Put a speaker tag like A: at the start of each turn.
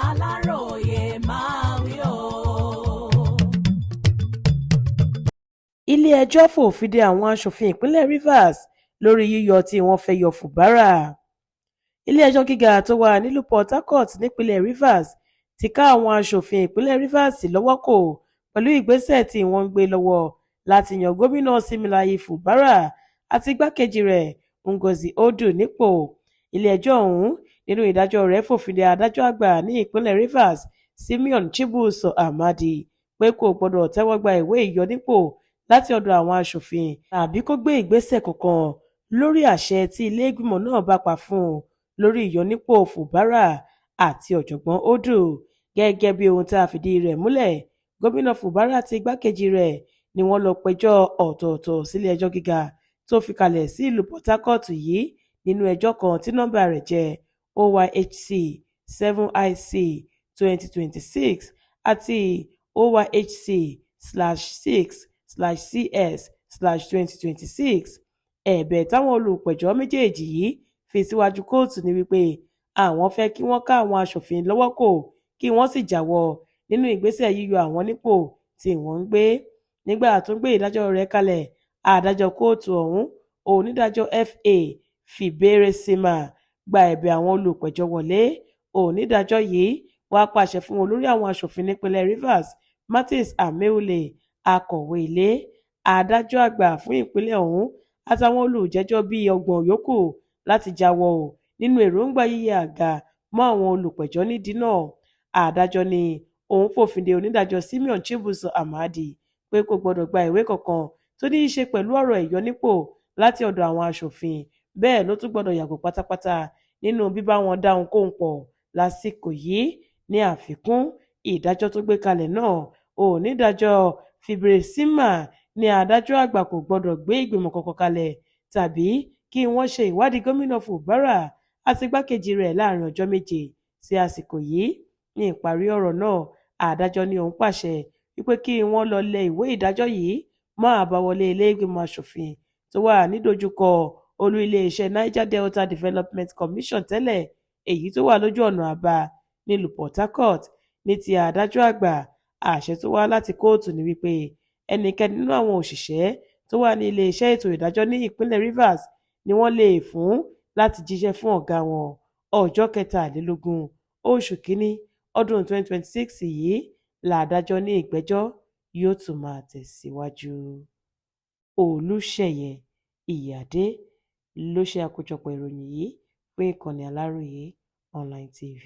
A: Aláròyé máa wí o.
B: Ilé-ẹjọ́ fòfin de àwọn aṣòfin ìpínlẹ̀ Rivers lórí yíyọ tí wọ́n fẹ́ yọ Fubara. Ilé-ẹjọ́ gíga tó wà nílùú Port Harcourt nípínlẹ̀ Rivers ti ká àwọn aṣòfin ìpínlẹ̀ Rivers lọ́wọ́ kò pẹ̀lú ìgbésẹ̀ tí wọ́n ń gbé lọ́wọ́ láti yan gómìnà Siminalayi Fubara àti igbákejì rẹ̀ Ngozi Odu nípò. Ilé-ẹjọ́ ọ̀hún nínú ìdájọ́ rẹ̀ fòfin de adájọ́ àgbà ní ìpínlẹ̀ Rivers Simeon Chibuzo Amadi pé kò gbọdọ̀ tẹ́wọ́ gba ìwé ìyọnípò láti ọ̀dọ̀ àwọn aṣòfin tàbí kó gbé ìgbésẹ̀ kankan lórí àṣẹ tí ilé-ìgbìmọ̀ náà bá pa fún un lórí ìyọnípò Fubara àti ọ̀jọ̀gbọ́n Odu. Gẹ́gẹ́ bí ohun tá a fìdí rẹ̀ múlẹ̀, gómìnà Fubara àti igbákejì rẹ̀ ni wọ́n lọ pẹjọ́ ọ̀tọ̀ọ̀tọ̀ sílé-ẹjọ́ gíga tó fi kalẹ̀ sí ìlú Port Harcourt yìí nínú ẹjọ́ kan tí nọ́mbà rẹ̀ jẹ́ OYHC 7IC/2026 àti OYHC/6/CS/2026. Ẹ̀bẹ̀ táwọn olùpẹ̀jọ́ méjèèjì yìí fi síwájú kóòtù ní wípé àwọn fẹ́ kí wọ́n ká àwọn aṣòfin lọ́wọ́ kò kí wọ́n sì jáwọ́ nínú ìgbésẹ̀ yíyọ àwọn nípò tí wọ́n ń gbé. Nígbà tó ń gbé ìdájọ́ rẹ̀ kalẹ̀, adájọ́ kóòtù ọ̀hún onídàájọ́ F.A. Fiberesima gba ẹ̀bẹ̀ àwọn olùpẹ̀jọ́ wọlé. Onídàájọ́ yìí wá pàṣẹ fún olórí àwọn aṣòfin nípínlẹ̀ Rivers Martins Amaewhule, akọ̀wé ilé, adájọ́ àgbà fún ìpínlẹ̀ ọ̀hún àtàwọn olùjẹ́jọ́ bíi 30 yòókù láti jáwọ́ nínú èròǹgbà yíyẹ àga mọ́ àwọn olùpẹ̀jọ́ nídìí náà. Adájọ́ ní òun fòfin de onídàájọ́ Simeon Chibuzo Amadi pé kò gbọdọ̀ gba ìwé kankan tó ní í ṣe pẹ̀lú ọ̀rọ̀ ìyọnípò láti ọ̀dọ̀ àwọn aṣòfin, bẹ́ẹ̀ ló tún gbọdọ̀ yàgò pátápátá nínú bíbá wọn dá ohunkóhun pọ̀ lásìkò yìí. Ní àfikún ìdájọ́ tó gbé kalẹ̀ náà, onídàájọ́ Fiberesima ní adájọ́ àgbà kò gbọdọ̀ gbé ìgbìmọ̀ kankan kalẹ̀ tàbí kí wọ́n ṣe ìwádìí gómìnà Fubara àti igbákejì rẹ̀ láàrin ọjọ́ 7 sí àsìkò yìí. Ní ìparí ọ̀rọ̀ náà, adájọ́ ní òun pàṣẹ wípé kí wọ́n lọ lẹ ìwé ìdájọ́ yìí mọ́ àbáwọlé ilé ìgbìmọ̀ aṣòfin tó wà nídojúkọ olú iléeṣẹ́ Niger Delta Development Commission tẹ́lẹ̀, èyí tó wà lójú ọ̀nà Aba nílùú Port Harcourt. Ní ti adájọ́ àgbà, àṣẹ tó wá láti kóòtù ní wípé ẹnikẹ́ni nínú àwọn òṣìṣẹ́ tó wà ní iléeṣẹ́ ètò ìdájọ́ ní ìpínlẹ̀ Rivers ni wọ́n lè fún láti jíṣẹ́ fún ọ̀gá wọn. Ọjọ́ 23 oṣù kínní ọdún 2026 yìí làdájọ́ ní ìgbẹ́jọ́ yóò tún máa tẹ̀síwájú. Olúṣèyẹ Ìyàdé ló ṣe àkójọpọ̀ ìròyìn yìí fún ìkànnì Aláròyé Online TV.